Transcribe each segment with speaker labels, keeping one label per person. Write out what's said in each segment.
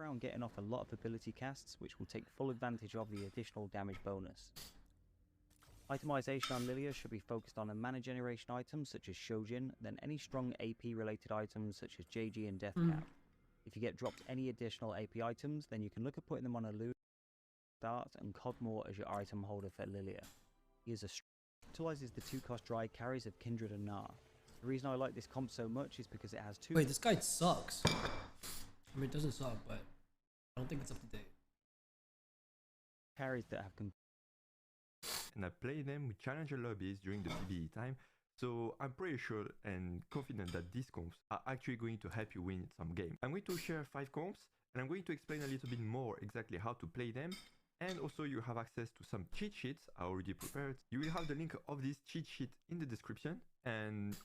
Speaker 1: around getting off a lot of ability casts, which will take full advantage of the additional damage bonus. Itemization on Lilia should be focused on a mana generation items such as Shojin, then any strong AP related items such as JG and Deathcap. If you get dropped any additional AP items, then you can look at putting them on a loot start and Codmore as your item holder for Lilia. He is utilizes the 2-cost dry carries of Kindred and Gnar. The reason I like this comp so much is because it has two.
Speaker 2: Wait, this guy sucks. I mean, it doesn't suck, but I don't think it's up to date.
Speaker 1: Carries that have
Speaker 3: and I play them with challenger lobbies during the PvE time, so I'm pretty sure and confident that these comps are actually going to help you win some game. I'm going to share 5 comps, and I'm going to explain a little bit more exactly how to play them, and also you have access to some cheat sheets I already prepared. You will have the link of this cheat sheet in the description,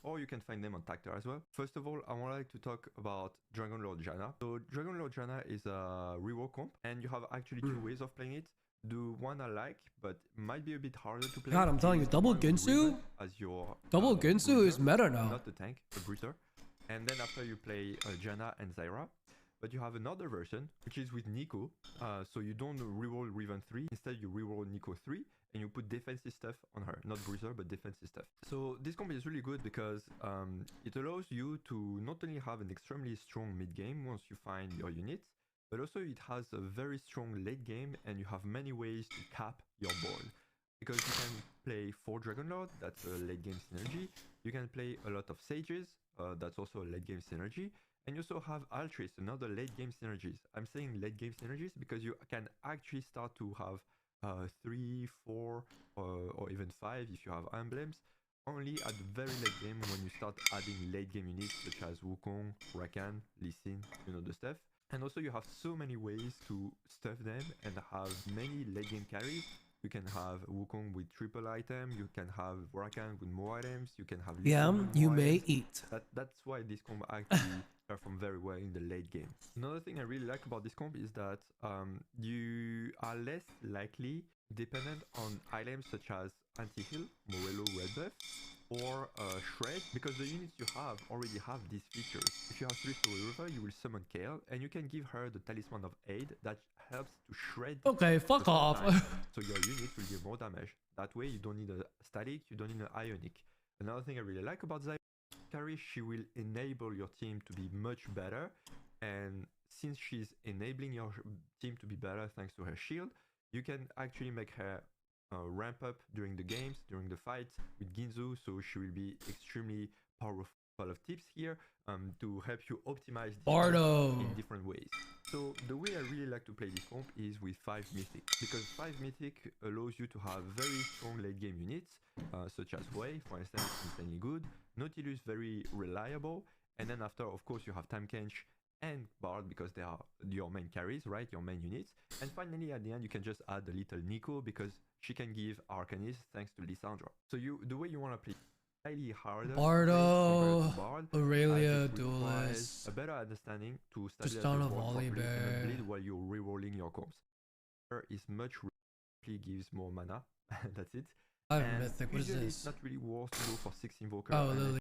Speaker 3: or you can find them on Tactor as well. First of all, I would like to talk about Dragon Lord Janna. So Dragon Lord Janna is a rework comp, and you have actually 2 ways of playing it. The one I like, but might be a bit harder to play.
Speaker 2: God, I'm telling you, double Ginsu?
Speaker 3: As your
Speaker 2: Double Ginsu
Speaker 3: bruiser,
Speaker 2: is meta now.
Speaker 3: Not the tank, the bruiser. And then after you play Janna and Zyra. But you have another version, which is with Nico. So you don't reroll Riven 3. Instead, you reroll Nico 3. And you put defensive stuff on her. Not bruiser, but defensive stuff. So this comp is really good because it allows you to not only have an extremely strong mid game once you find your units, but also it has a very strong late game and you have many ways to cap your board. Because you can play 4 Dragon Lord, that's a late game synergy. You can play a lot of Sages, that's also a late game synergy. And you also have Altris, another late game synergies. I'm saying late game synergies because you can actually start to have 3, 4, or even 5 if you have emblems. Only at the very late game when you start adding late game units such as Wukong, Rakan, Lee Sin, you know the stuff. And also you have so many ways to stuff them and have many late game carries. You can have Wukong with triple item, you can have Rakan with more items, you can have Lee Sin with
Speaker 2: You
Speaker 3: more
Speaker 2: may
Speaker 3: items.
Speaker 2: eat.
Speaker 3: That's why this comp actually perform very well in the late game. Another thing I really like about this comp is that you are less likely dependent on items such as anti-heal, Morello, red buff, or shred, because the units you have already have these features. If you have 3 Story River, you will summon Kale, and you can give her the Talisman of Aid that helps to shred.
Speaker 2: Okay, fuck off.
Speaker 3: So your unit will give more damage. That way you don't need a static, you don't need an ionic. Another thing I really like about Zyra carry, she will enable your team to be much better, and since she's enabling your team to be better thanks to her shield, you can actually make her ramp up during the games, during the fights with Ginzu, so she will be extremely powerful. Of tips here to help you optimize this in different ways. So the way I really like to play this comp is with 5 Mythic, because 5 Mythic allows you to have very strong late game units, such as Wei, for instance, insanely good, Nautilus very reliable, and then after, of course, you have Tahm-Kench and Bard because they are your main carries, right? Your main units. And finally, at the end, you can just add a little Nico because she can give Arcanist thanks to Lissandra. So the way you want to play slightly harder.
Speaker 2: Bardo,
Speaker 3: Bard,
Speaker 2: Aurelia, Duelist.
Speaker 3: A better understanding to
Speaker 2: Just
Speaker 3: stabilize
Speaker 2: down
Speaker 3: the
Speaker 2: a
Speaker 3: board
Speaker 2: volley
Speaker 3: properly
Speaker 2: bear.
Speaker 3: and bleed while you're rerolling your comps. Is much gives more mana. That's it.
Speaker 2: I have
Speaker 3: And
Speaker 2: Mythic. What is
Speaker 3: usually
Speaker 2: this?
Speaker 3: It's not really worth to go for 6 Invoker.
Speaker 2: Oh, Lily.